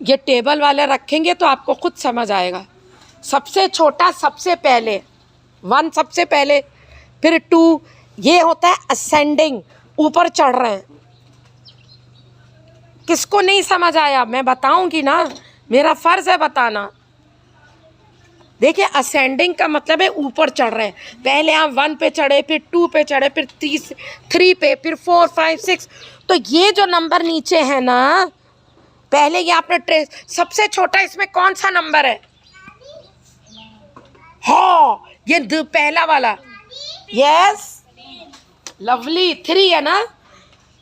ये टेबल वाले रखेंगे तो आपको खुद समझ आएगा। सबसे छोटा सबसे पहले, 1 सबसे पहले, फिर 2, ये होता है असेंडिंग, ऊपर चढ़ रहे हैं। किसको नहीं समझ आया मैं बताऊंगी ना, मेरा फर्ज है बताना। देखिए असेंडिंग का मतलब है ऊपर चढ़ रहे हैं। पहले आप 1 पे चढ़े, फिर 2 पे चढ़े, फिर 3 पे, फिर 4, 5, 6। तो ये जो नंबर नीचे है ना, पहले ये आपने ट्रेस, सबसे छोटा इसमें कौन सा नंबर है? हाँ, ये पहला वाला। यस, लवली, 3 है ना।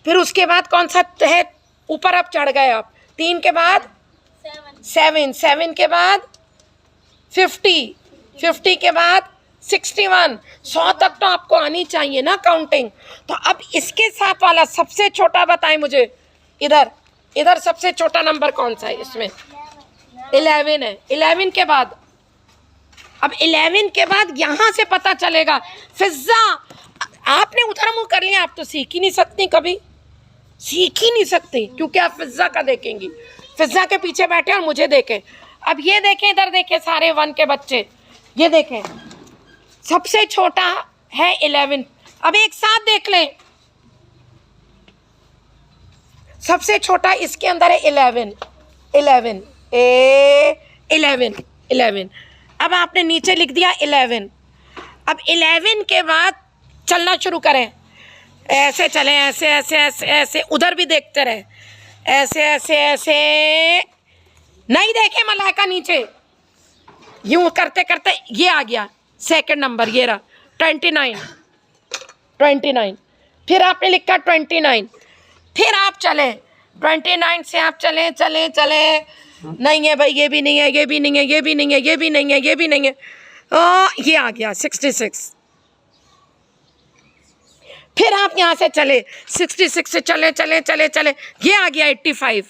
फिर उसके बाद कौन सा है? ऊपर आप चढ़ गए। आप 3 के बाद 7, 7 के बाद 50, 50 के बाद 61, 100 तक तो आपको आनी चाहिए ना काउंटिंग। तो अब इसके साथ वाला सबसे छोटा बताएं मुझे। इधर सबसे छोटा नंबर कौन सा है इसमें? 11 है। 11 के बाद, अब 11 के बाद यहां से पता चलेगा। फिजा, आपने उधर मुंह कर लिया, आप तो सीख ही नहीं सकती, कभी सीख ही नहीं सकती, क्योंकि आप फिजा का देखेंगी। फिजा के पीछे बैठे और मुझे देखें। अब ये देखें, इधर देखें सारे 1 के बच्चे, ये देखें सबसे छोटा है 11। अब एक साथ देख लें, सबसे छोटा इसके अंदर है 11, 11, 11, 11। अब आपने नीचे लिख दिया 11। अब 11 के बाद चलना शुरू करें, ऐसे चलें, ऐसे ऐसे ऐसे ऐसे, उधर भी देखते रहे, ऐसे ऐसे ऐसे, नहीं देखे मलाइका नीचे, यूं करते करते ये आ गया सेकंड नंबर, ये रहा 29, 29। फिर आपने लिखा 29। फिर आप चले 29 से आप चले चले चले, नहीं है भाई, ये भी नहीं है, ये भी नहीं है, ये भी नहीं है, ये भी नहीं है, ये भी नहीं है, ये आ गया 66। फिर आप यहाँ से चले 66 से चले चले चले चले, ये आ गया 85।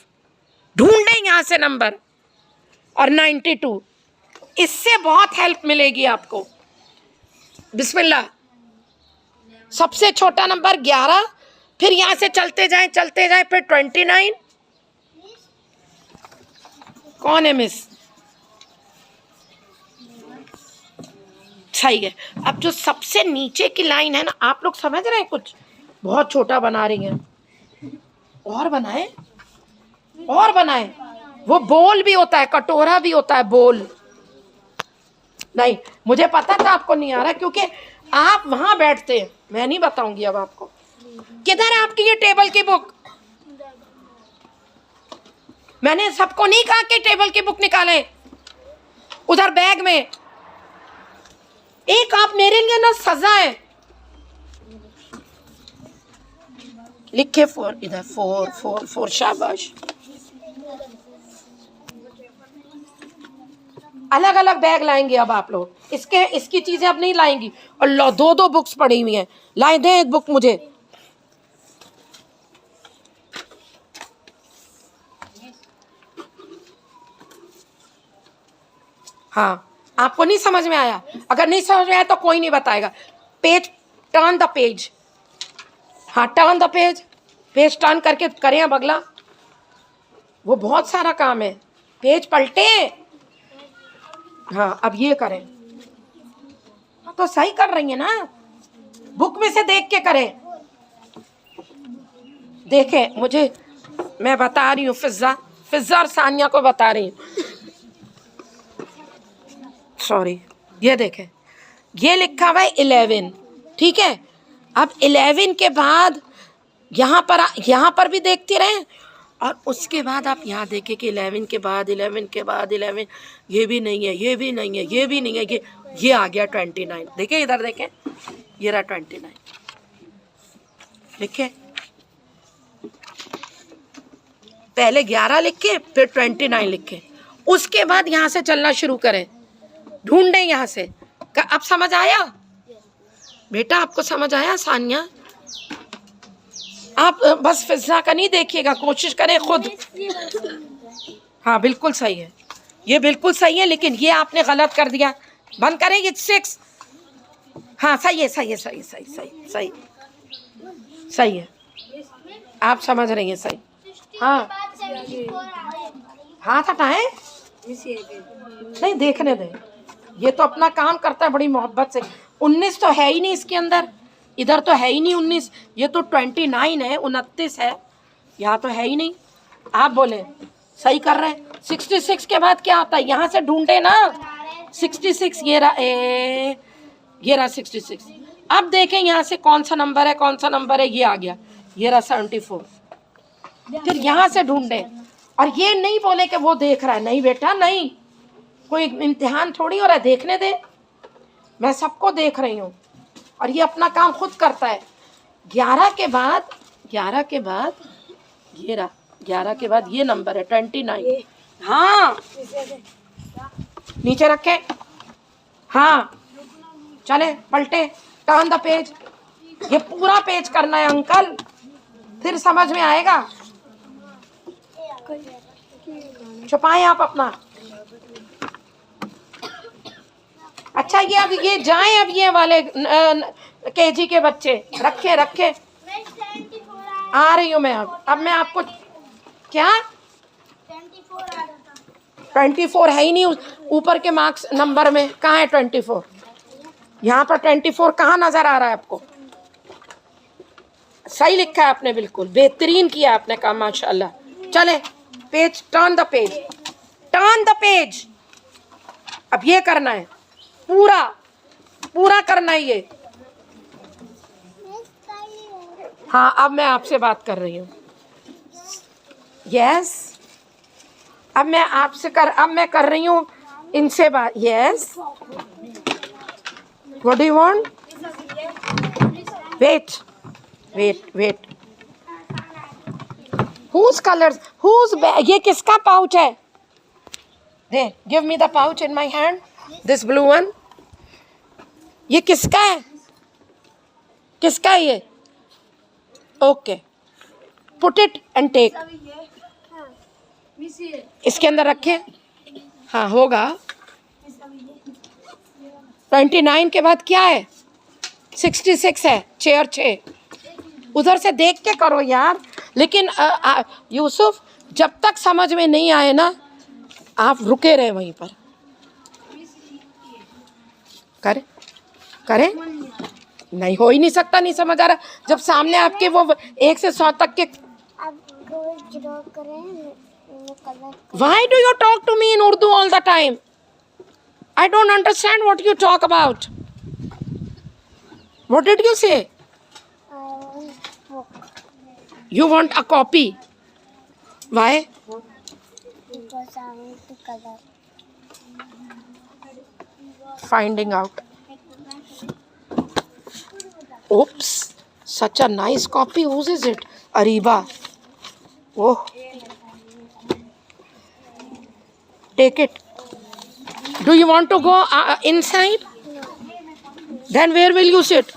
ढूंढे यहाँ से नंबर, और 92। इससे बहुत हेल्प मिलेगी आपको। बिस्मिल्लाह। सबसे छोटा नंबर 11, फिर यहाँ से चलते जाएं चलते जाएं, फिर 29। कौन है मिस? सही है। अब जो सबसे नीचे की लाइन है ना, आप लोग समझ रहे हैं? कुछ बहुत छोटा बना रही हैं, और बनाए, और बनाए। वो बोल भी होता है, कटोरा भी होता है, बोल। नहीं, मुझे पता था आपको नहीं आ रहा, क्योंकि आप वहां बैठते हैं। मैं नहीं बताऊंगी अब आपको। किधर है आपकी ये टेबल की बुक? मैंने सबको नहीं कहा कि टेबल की बुक निकालें, उधर बैग में। एक आप मेरे लिए ना सजा है। लिखे 4, इधर 4 4 4, शाबाश। अलग अलग बैग लाएंगे अब आप लोग, इसकी चीजें अब नहीं लाएंगी। और लो, 2 बुक्स पड़ी हुई हैं, लाए दे एक बुक मुझे। हाँ, आपको नहीं समझ में आया? अगर नहीं समझ में आया तो कोई नहीं बताएगा। Page, turn the page. हाँ, turn the page. Page turn करके करें अब अगला। वो बहुत सारा काम है, पेज पलटे। हाँ, अब ये करें। हाँ, तो सही कर रही है ना, बुक में से देख के करें। देखें मुझे, मैं बता रही हूँ, फिजा और सानिया को बता रही हूँ। सॉरी, ये देखें, ये लिखा हुआ है 11, ठीक है। अब 11 के बाद यहाँ पर भी देखते रहें, और उसके बाद आप यहाँ देखें कि 11 के बाद 11 के बाद 11, ये भी नहीं है, ये भी नहीं है, ये भी नहीं है, ये आ गया 29। देखें, इधर देखें, ये रहा 29। लिखे, पहले 11 लिखे, फिर 29 लिखे। उसके बाद यहाँ से चलना शुरू करें, ढूंढें यहाँ से। अब समझ आया बेटा? आपको समझ आया सानिया? आप बस फिजा का नहीं देखिएगा, कोशिश करें खुद। हाँ, बिल्कुल सही है, ये बिल्कुल सही है, लेकिन ये आपने गलत कर दिया। बंद करें ये 6। हाँ, सही है, सही है, सही सही सही सही सही है, आप समझ रही हैं, सही। हाँ हाथ हटाएं, नहीं देखने दे, ये तो अपना काम करता है बड़ी मोहब्बत से। 19 तो है ही नहीं इसके अंदर, इधर तो है ही नहीं 19, ये तो 29 है, 29 है, यहाँ तो है ही नहीं। आप बोले सही कर रहे हैं। 66 के बाद क्या आता है, यहाँ से ढूंढे ना 66, ये रहा 66। अब देखें यहाँ से कौन सा नंबर है, कौन सा नंबर है, ये आ गया, ये रहा 74। फिर यहाँ से ढूंढे, और ये नहीं बोले कि वो देख रहा है, नहीं बेटा नहीं, कोई इम्तिहान थोड़ी हो रहा है, देखने दे, मैं सबको देख रही हूँ, और ये अपना काम खुद करता है। 11 के बाद ये रहा, 11 के बाद ये नंबर है 29। हाँ नीचे रखे, हाँ चले पलटे, टर्न द पेज, ये पूरा पेज करना है अंकल, फिर समझ में आएगा। छुपाएं आप अपना। अच्छा ये अब ये जाएं, अब ये वाले केजी के बच्चे रखे आ रही हूँ मैं। अब मैं आपको क्या 24 है ही नहीं ऊपर के मार्क्स नंबर में, कहाँ है 24? यहाँ पर 24 कहाँ नजर आ रहा है आपको? सही लिखा है आपने, बिल्कुल बेहतरीन किया आपने काम, माशाल्लाह। चले page, turn the page, turn the page. अब ये करना है, पूरा करना है ये। हाँ अब मैं आपसे बात कर रही हूँ। यस अब मैं कर रही हूँ इनसे बात। Yes what do you want? Wait Whose colors? ये किसका पाउच है? दे, give me the pouch in my hand. This blue one. ये किसका है? किसका है ये? Okay. Put it and take. इसके अंदर रखे। हाँ होगा। 29 के बाद क्या है? 66 है, चेयर 6। उधर से देख के करो यार। लेकिन यूसुफ जब तक समझ में नहीं आए ना, आप रुके रहे वहीं पर। करें नहीं, हो ही नहीं सकता, नहीं समझ आ रहा जब सामने आपके वो 1 से 100 तक के। Why do you talk to me in Urdu all the time? I don't understand what you talk about. What did you say? You want a copy? Why? Because I want to color. Finding out. Oops, such a nice copy. Whose is it? Ariba. Oh. Take it. Do you want to go inside? Then where will you sit?